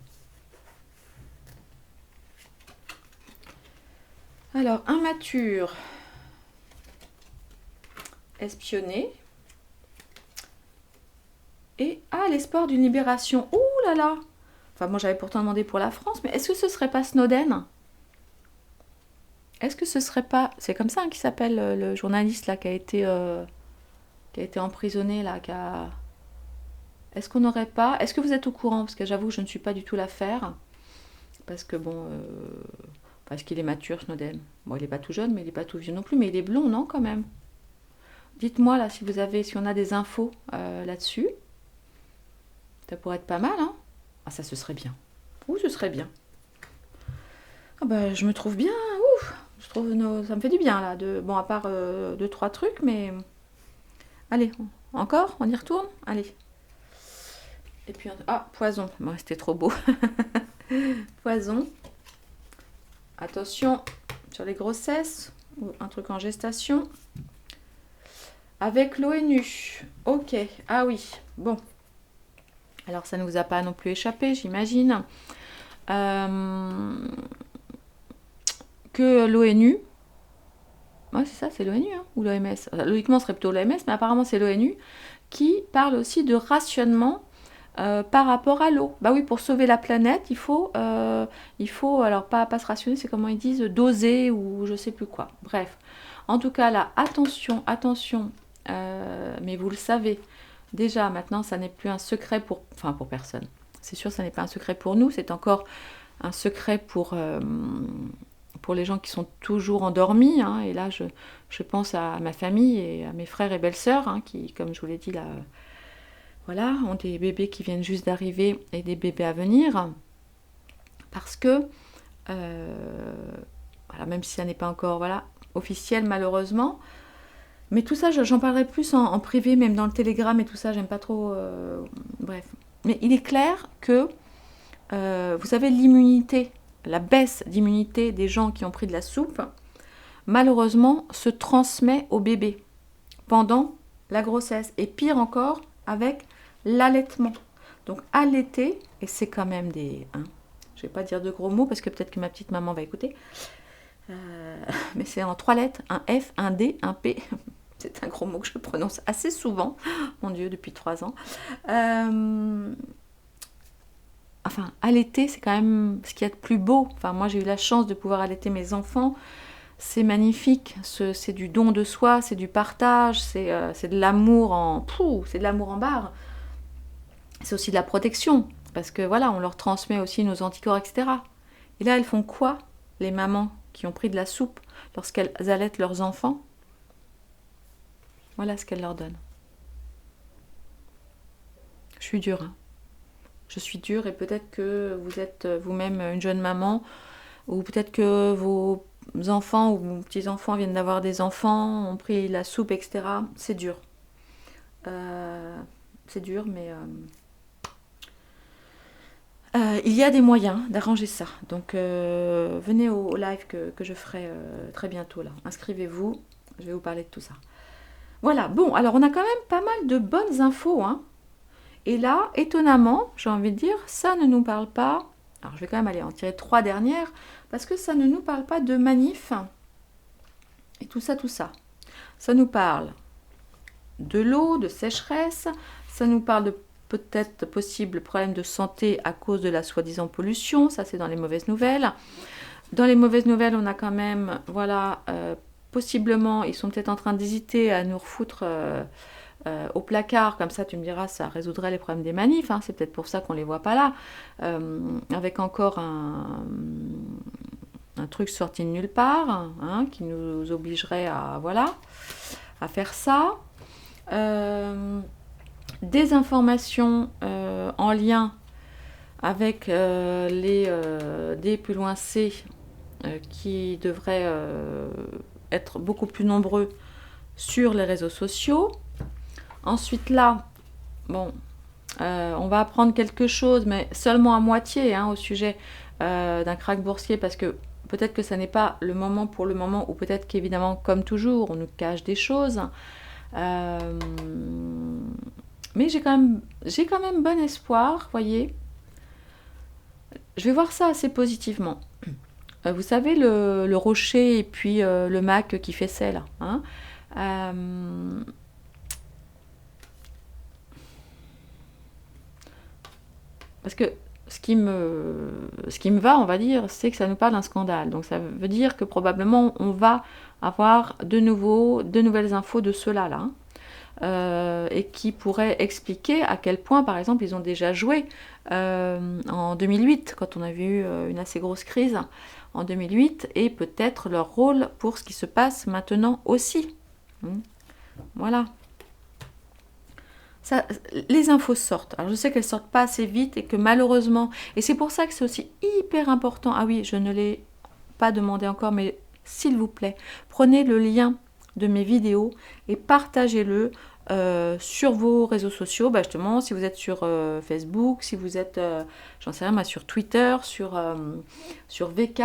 Alors, immature, espionné. Et, l'espoir d'une libération. Ouh là là! Enfin, moi, j'avais pourtant demandé pour la France, mais est-ce que ce serait pas Snowden? Est-ce que ce serait pas... C'est comme ça hein, qui s'appelle le journaliste là qui a été emprisonné là, Est-ce qu'on n'aurait pas... Est-ce que vous êtes au courant? Parce que j'avoue que je ne suis pas du tout l'affaire. Parce que bon... Parce qu'il est mature, Snowden. Bon, il n'est pas tout jeune, mais il n'est pas tout vieux non plus. Mais il est blond, non, quand même? Dites-moi là si on a des infos là-dessus. Ça pourrait être pas mal, hein? Ah, ça, ce serait bien. Ouh, ce serait bien. Ah bah, je me trouve bien. Ouf, je trouve ça me fait du bien là. Bon, à part 2-3 trucs, mais allez, encore, on y retourne. Allez. Et puis poison. Bon, c'était trop beau. Poison. Attention sur les grossesses ou un truc en gestation. Avec l'ONU. Ok. Ah oui. Bon. Alors ça ne vous a pas non plus échappé, j'imagine. Que l'ONU, ouais, c'est ça, c'est l'ONU hein, ou l'OMS. Logiquement, ce serait plutôt l'OMS, mais apparemment c'est l'ONU qui parle aussi de rationnement par rapport à l'eau. Bah oui, pour sauver la planète, il faut alors pas se rationner, c'est comment ils disent, doser ou je sais plus quoi. Bref, en tout cas là, attention, mais vous le savez, déjà maintenant, ça n'est plus un secret pour personne. C'est sûr, ça n'est pas un secret pour nous, c'est encore un secret pour les gens qui sont toujours endormis. Hein, et là, je pense à ma famille et à mes frères et belles-sœurs hein, qui, comme je vous l'ai dit, là, voilà, ont des bébés qui viennent juste d'arriver et des bébés à venir. Parce que, voilà, même si ça n'est pas encore officiel malheureusement, mais tout ça, j'en parlerai plus en privé, même dans le Telegram et tout ça, j'aime pas trop... bref. Mais il est clair que, vous savez, l'immunité, la baisse d'immunité des gens qui ont pris de la soupe, malheureusement, se transmet au bébé pendant la grossesse. Et pire encore, avec l'allaitement. Donc, allaiter, et c'est quand même des... Hein, je ne vais pas dire de gros mots, parce que peut-être que ma petite maman va écouter. Mais c'est en 3 lettres, un F, un D, un P... C'est un gros mot que je prononce assez souvent. Mon Dieu, depuis 3 ans. Enfin, allaiter, c'est quand même ce qu'il y a de plus beau. Enfin, moi, j'ai eu la chance de pouvoir allaiter mes enfants. C'est magnifique. C'est du don de soi, c'est du partage, c'est de l'amour c'est de l'amour en barre. C'est aussi de la protection. Parce que voilà, on leur transmet aussi nos anticorps, etc. Et là, elles font quoi, les mamans qui ont pris de la soupe lorsqu'elles allaitent leurs enfants? Voilà ce qu'elles leur donnent. Je suis dure, hein. Je suis dure et peut-être que vous êtes vous-même une jeune maman ou peut-être que vos enfants ou vos petits-enfants viennent d'avoir des enfants, ont pris la soupe, etc. C'est dur. C'est dur, mais il y a des moyens d'arranger ça. Donc venez au live que je ferai très bientôt là. Inscrivez-vous, je vais vous parler de tout ça. Voilà, bon, alors on a quand même pas mal de bonnes infos, hein. Et là, étonnamment, j'ai envie de dire, ça ne nous parle pas. Alors je vais quand même aller en tirer 3 dernières, parce que ça ne nous parle pas de manif et tout ça, tout ça. Ça nous parle de l'eau, de sécheresse, ça nous parle de peut-être possible problème de santé à cause de la soi-disant pollution, ça c'est dans les mauvaises nouvelles. Dans les mauvaises nouvelles, on a quand même, voilà, possiblement, ils sont peut-être en train d'hésiter à nous refoutre au placard, comme ça tu me diras, ça résoudrait les problèmes des manifs, hein, c'est peut-être pour ça qu'on les voit pas là, avec encore un truc sorti de nulle part, hein, qui nous obligerait à, voilà, à faire ça. Des informations en lien avec les D plus loin C qui devraient être beaucoup plus nombreux sur les réseaux sociaux. Ensuite là, bon, on va apprendre quelque chose, mais seulement à moitié, hein, au sujet d'un krach boursier, parce que peut-être que ça n'est pas le moment pour le moment, ou peut-être qu'évidemment, comme toujours, on nous cache des choses. Mais j'ai quand même bon espoir, voyez. Je vais voir ça assez positivement. Vous savez, le rocher et puis le Mac qui fait sel, hein, parce que ce qui me va, on va dire, c'est que ça nous parle d'un scandale. Donc ça veut dire que probablement on va avoir de nouvelles infos de cela là. Et qui pourraient expliquer à quel point, par exemple, ils ont déjà joué en 2008, quand on a vu une assez grosse crise en 2008, et peut-être leur rôle pour ce qui se passe maintenant aussi. Voilà. Ça, les infos sortent. Alors je sais qu'elles sortent pas assez vite et que malheureusement, et c'est pour ça que c'est aussi hyper important. Ah oui, je ne l'ai pas demandé encore, mais s'il vous plaît, prenez le lien de mes vidéos et partagez-le sur vos réseaux sociaux, bah justement, si vous êtes sur Facebook, si vous êtes, j'en sais rien, moi, sur Twitter, sur VK,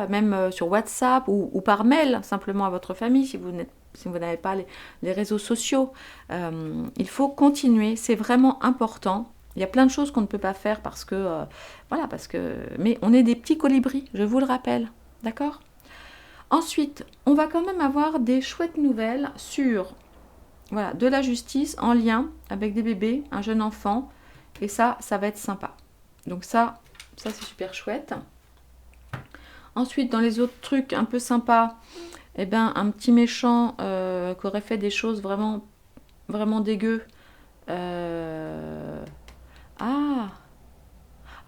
même sur WhatsApp ou par mail, simplement à votre famille, si vous n'avez pas les réseaux sociaux. Il faut continuer, c'est vraiment important. Il y a plein de choses qu'on ne peut pas faire parce que, voilà, mais on est des petits colibris, je vous le rappelle, d'accord ? Ensuite, on va quand même avoir des chouettes nouvelles sur, voilà, de la justice en lien avec des bébés, un jeune enfant, et ça va être sympa. Donc ça c'est super chouette. Ensuite, dans les autres trucs un peu sympas, eh ben, un petit méchant qui aurait fait des choses vraiment, vraiment dégueu.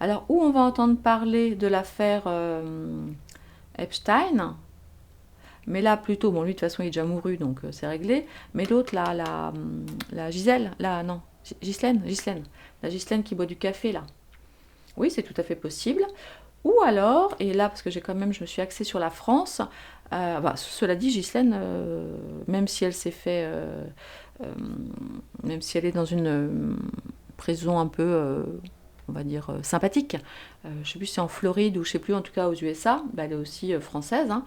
Alors, où on va entendre parler de l'affaire Epstein, mais là, plutôt, bon, lui, de toute façon, il est déjà mouru, donc c'est réglé. Mais l'autre, là, la Gisèle, non, Ghislaine, la Ghislaine qui boit du café, là. Oui, c'est tout à fait possible. Ou alors, et là, parce que je me suis axée sur la France, cela dit, Ghislaine, même si elle s'est fait, même si elle est dans une prison un peu, on va dire, sympathique, je ne sais plus si c'est en Floride ou je ne sais plus, en tout cas aux USA, elle est aussi française, hein.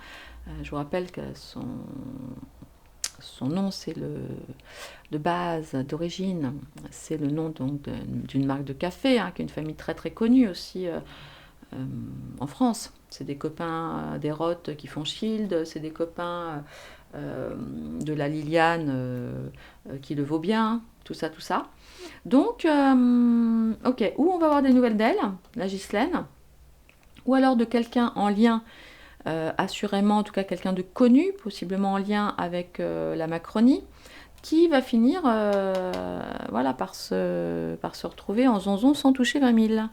Je vous rappelle que son nom, c'est de base, d'origine, c'est le nom donc d'une marque de café, hein, qui est une famille très très connue aussi en France. C'est des copains des Roth qui font Shield, c'est des copains de la Liliane qui le vaut bien, tout ça, tout ça. Donc, ok, ou on va avoir des nouvelles d'elle, la Ghislaine, ou alors de quelqu'un en lien, assurément, en tout cas quelqu'un de connu, possiblement en lien avec la Macronie, qui va finir voilà, par se retrouver en zonzon sans toucher 20 000.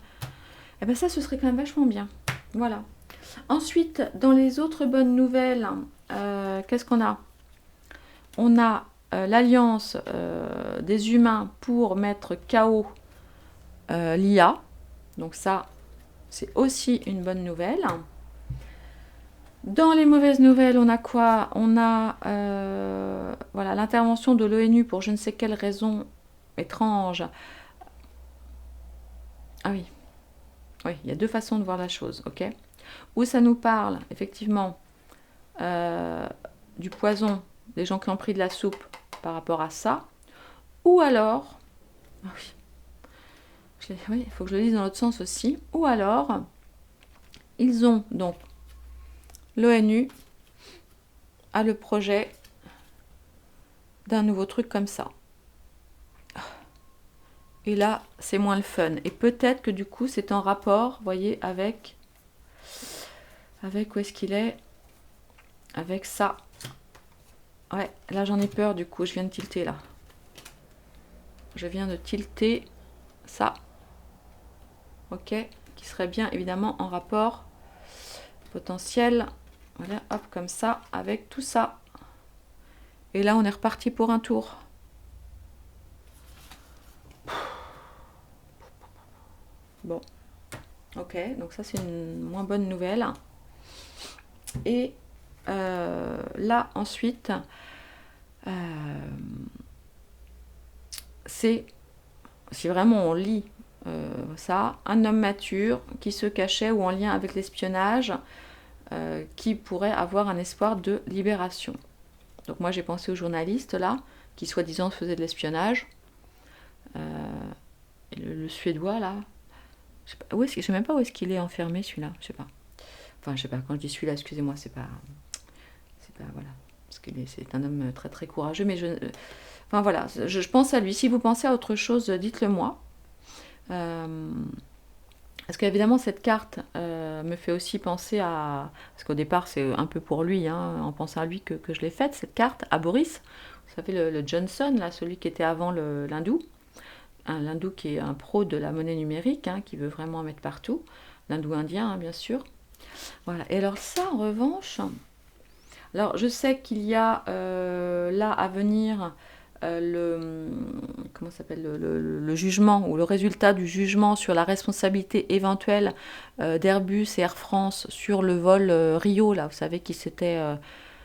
Et bien ça, ce serait quand même vachement bien. Voilà. Ensuite, dans les autres bonnes nouvelles, qu'est-ce qu'on a? On a l'alliance des humains pour mettre KO l'IA. Donc ça, c'est aussi une bonne nouvelle. Dans les mauvaises nouvelles, on a quoi? On a voilà, l'intervention de l'ONU pour je ne sais quelle raison étrange. Ah oui, oui, il y a deux façons de voir la chose, ok? Où ça nous parle, effectivement, du poison, des gens qui ont pris de la soupe par rapport à ça. Ou alors, ah oui, il faut que je le lise dans l'autre sens aussi. Ou alors, ils ont donc, l'ONU a le projet d'un nouveau truc comme ça. Et là, c'est moins le fun. Et peut-être que du coup, c'est en rapport, vous voyez, avec où est-ce qu'il est? Avec ça. Ouais, là j'en ai peur du coup, je viens de tilter là. Je viens de tilter ça. Ok, qui serait bien évidemment en rapport potentiel. Voilà, hop, comme ça, avec tout ça. Et là, on est reparti pour un tour. Bon, ok, donc ça c'est une moins bonne nouvelle. Et là, ensuite, c'est, si vraiment on lit ça, un homme mature qui se cachait ou en lien avec l'espionnage, qui pourrait avoir un espoir de libération. Donc moi j'ai pensé au journaliste là, qui soi-disant faisait de l'espionnage. Le Suédois là, je sais pas, je sais même pas où est-ce qu'il est enfermé celui-là, je sais pas. Enfin je sais pas, quand je dis celui-là, excusez-moi, c'est pas voilà, parce que c'est un homme très très courageux, mais enfin voilà, je pense à lui. Si vous pensez à autre chose, dites-le moi. Parce qu'évidemment cette carte me fait aussi penser à... Parce qu'au départ c'est un peu pour lui, hein, en pensant à lui que je l'ai faite, cette carte, à Boris. Vous savez, le Johnson, là, celui qui était avant l'hindou. L'hindou qui est un pro de la monnaie numérique, hein, qui veut vraiment en mettre partout. L'hindou indien, hein, bien sûr. Voilà. Et alors ça, en revanche... Alors je sais qu'il y a là à venir... comment s'appelle le jugement ou le résultat du jugement sur la responsabilité éventuelle d'Airbus et Air France sur le vol Rio, là, vous savez, qui s'était,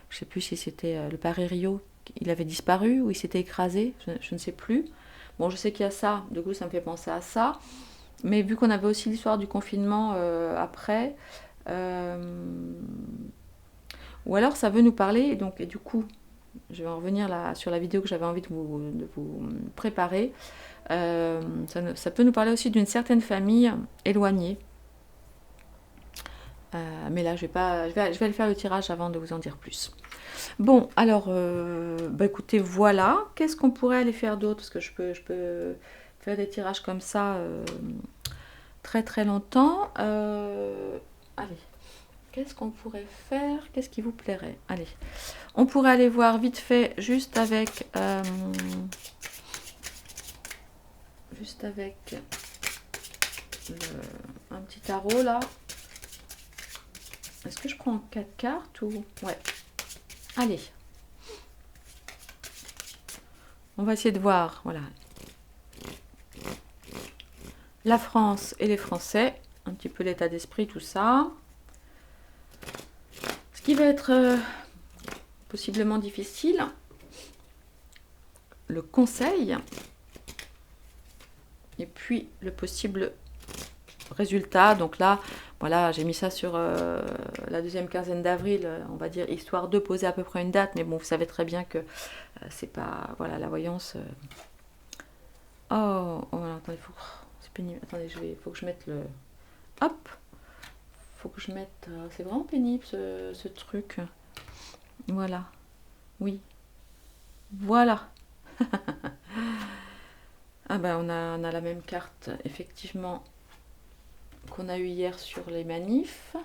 je ne sais plus si c'était le Paris-Rio, il avait disparu ou il s'était écrasé, je ne sais plus. Bon, je sais qu'il y a ça, du coup ça me fait penser à ça, mais vu qu'on avait aussi l'histoire du confinement après, ou alors ça veut nous parler, et du coup, je vais en revenir là, sur la vidéo que j'avais envie de vous préparer. Ça peut nous parler aussi d'une certaine famille éloignée. Mais là, je vais aller faire le tirage avant de vous en dire plus. Bon, alors, écoutez, voilà. Qu'est-ce qu'on pourrait aller faire d'autre? Parce que je peux faire des tirages comme ça très très longtemps. Allez. Qu'est-ce qu'on pourrait faire? Qu'est-ce qui vous plairait? Allez, on pourrait aller voir vite fait, juste avec un petit tarot là. Est-ce que je prends 4 cartes ou... Ouais. Allez. On va essayer de voir, voilà. La France et les Français, un petit peu l'état d'esprit, tout ça. Ce qui va être possiblement difficile, le conseil, et puis le possible résultat. Donc là, voilà, j'ai mis ça sur la deuxième quinzaine d'avril, on va dire, histoire de poser à peu près une date, mais bon, vous savez très bien que c'est pas... Voilà, la voyance... Oh, attendez, c'est pénible. Attendez, faut que je mette le... Hop, faut que je mette... c'est vraiment pénible ce truc. Voilà. Oui. Voilà. Ah ben on a la même carte effectivement qu'on a eu hier sur les manifs.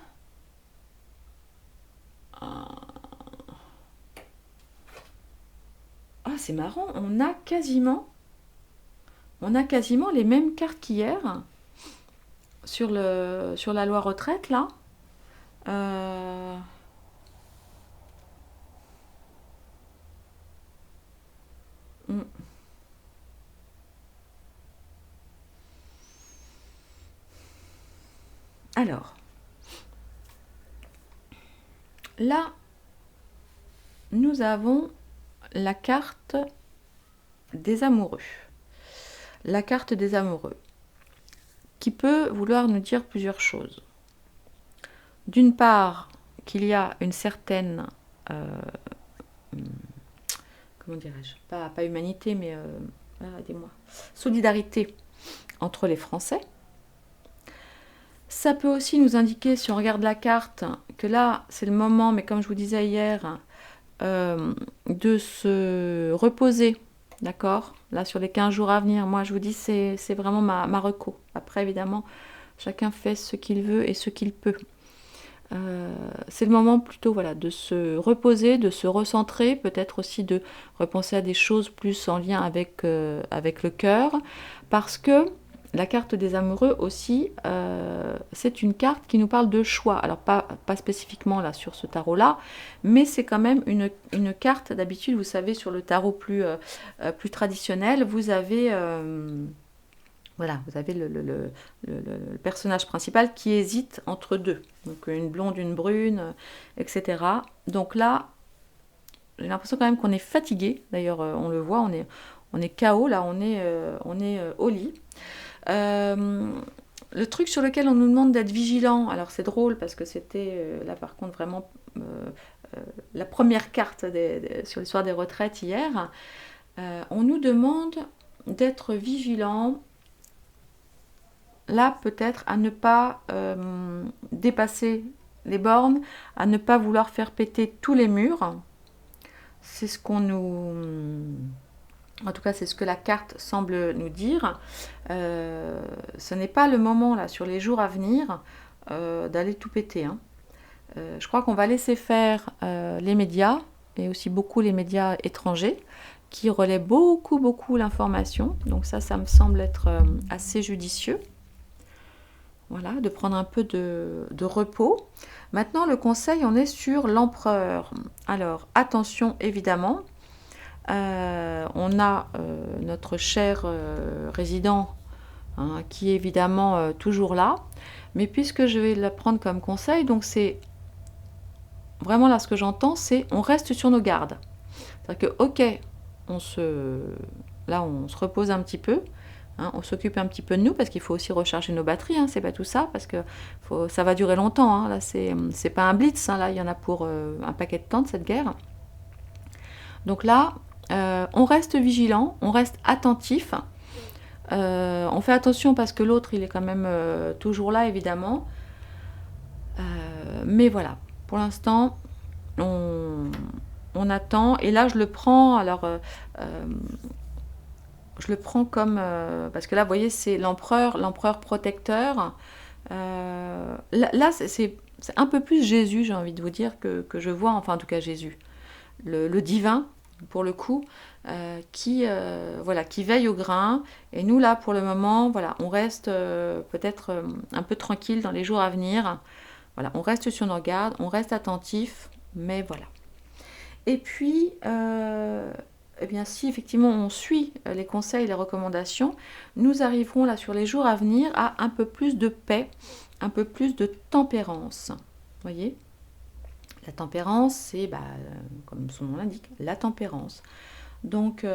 Ah, c'est marrant, on a quasiment les mêmes cartes qu'hier sur la loi retraite là. Euh, hmm. Alors, là, nous avons la carte des amoureux. La carte des amoureux, qui peut vouloir nous dire plusieurs choses. D'une part, qu'il y a une certaine, comment dirais-je, pas humanité, mais aidez-moi, solidarité entre les Français. Ça peut aussi nous indiquer, si on regarde la carte, que là, c'est le moment, mais comme je vous disais hier, de se reposer, d'accord? Là, sur les 15 jours à venir, moi, je vous dis, c'est vraiment ma reco. Après, évidemment, chacun fait ce qu'il veut et ce qu'il peut. C'est le moment plutôt voilà, de se reposer, de se recentrer, peut-être aussi de repenser à des choses plus en lien avec le cœur, parce que la carte des amoureux aussi, c'est une carte qui nous parle de choix. Alors pas spécifiquement là sur ce tarot-là, mais c'est quand même une carte, d'habitude, vous savez, sur le tarot plus traditionnel, vous avez... voilà, vous avez le personnage principal qui hésite entre deux. Donc une blonde, une brune, etc. Donc là, j'ai l'impression quand même qu'on est fatigué. D'ailleurs, on le voit, on est KO, là, on est au lit. Le truc sur lequel on nous demande d'être vigilant, alors c'est drôle parce que c'était là par contre vraiment la première carte sur l'histoire des retraites hier. On nous demande d'être vigilant là peut-être à ne pas dépasser les bornes, à ne pas vouloir faire péter tous les murs. C'est ce qu'on nous... En tout cas, c'est ce que la carte semble nous dire. Ce n'est pas le moment, là, sur les jours à venir, d'aller tout péter. Hein. Je crois qu'on va laisser faire les médias, et aussi beaucoup les médias étrangers, qui relaient beaucoup l'information. Donc ça me semble être assez judicieux. Voilà, de prendre un peu de repos. Maintenant, le conseil, on est sur l'empereur. Alors, attention, évidemment. On a notre cher résident hein, qui est évidemment toujours là. Mais puisque je vais la prendre comme conseil, donc c'est vraiment là ce que j'entends, c'est on reste sur nos gardes. C'est-à-dire que, ok, on se repose un petit peu. Hein, on s'occupe un petit peu de nous parce qu'il faut aussi recharger nos batteries, hein, c'est pas tout ça, parce que ça va durer longtemps. Hein, là, c'est pas un blitz, hein, là, il y en a pour un paquet de temps de cette guerre. Donc là, on reste vigilant, on reste attentif. On fait attention parce que l'autre, il est quand même toujours là, évidemment. Mais voilà, pour l'instant, on attend. Et là, je le prends. Alors. Je le prends comme... parce que là, vous voyez, c'est l'empereur protecteur. Là, c'est un peu plus Jésus, j'ai envie de vous dire, que je vois, enfin en tout cas Jésus, le divin, pour le coup, qui veille au grain. Et nous, là, pour le moment, voilà, on reste peut-être un peu tranquille dans les jours à venir. Voilà, on reste sur nos gardes, on reste attentif, mais voilà. Et puis... eh bien, si effectivement on suit les conseils et les recommandations, nous arriverons là sur les jours à venir à un peu plus de paix, un peu plus de tempérance. Vous voyez ? La tempérance, c'est, comme son nom l'indique, la tempérance. Donc,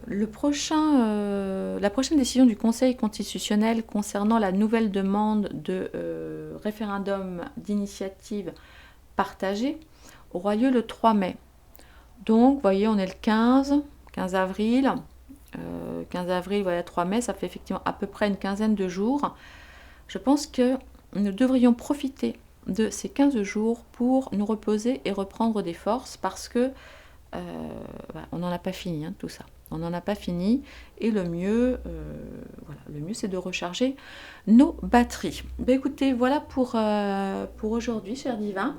la prochaine décision du Conseil constitutionnel concernant la nouvelle demande de référendum d'initiative partagée aura lieu le 3 mai. Donc, vous voyez, on est le 15 avril. 15 avril, voilà, 3 mai, ça fait effectivement à peu près une quinzaine de jours. Je pense que nous devrions profiter de ces 15 jours pour nous reposer et reprendre des forces parce que on n'en a pas fini, hein, tout ça. On n'en a pas fini. Et le mieux, voilà, le mieux c'est de recharger nos batteries. Ben, écoutez, voilà pour aujourd'hui, chers divins.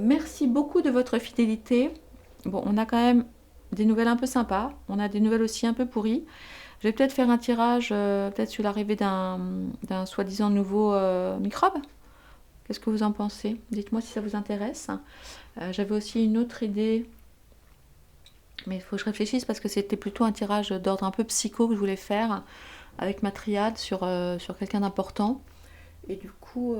Merci beaucoup de votre fidélité. Bon, on a quand même des nouvelles un peu sympas. On a des nouvelles aussi un peu pourries. Je vais peut-être faire un tirage, peut-être sur l'arrivée d'un soi-disant nouveau microbe. Qu'est-ce que vous en pensez? Dites-moi si ça vous intéresse. J'avais aussi une autre idée, mais il faut que je réfléchisse parce que c'était plutôt un tirage d'ordre un peu psycho que je voulais faire avec ma triade sur quelqu'un d'important. Et du coup,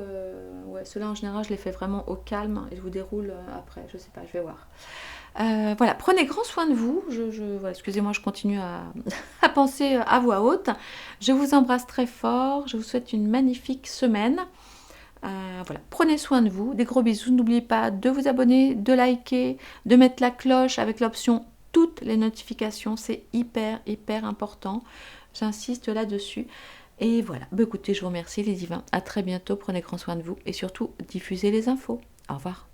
ouais, ceux-là en général, je les fais vraiment au calme et je vous déroule après. Je sais pas, je vais voir. Voilà, prenez grand soin de vous. Voilà, excusez-moi, je continue à penser à voix haute. Je vous embrasse très fort. Je vous souhaite une magnifique semaine. Voilà, prenez soin de vous. Des gros bisous. N'oubliez pas de vous abonner, de liker, de mettre la cloche avec l'option toutes les notifications. C'est hyper, hyper important. J'insiste là-dessus. Et voilà, bah, écoutez, je vous remercie les divins. À très bientôt. Prenez grand soin de vous et surtout diffusez les infos. Au revoir.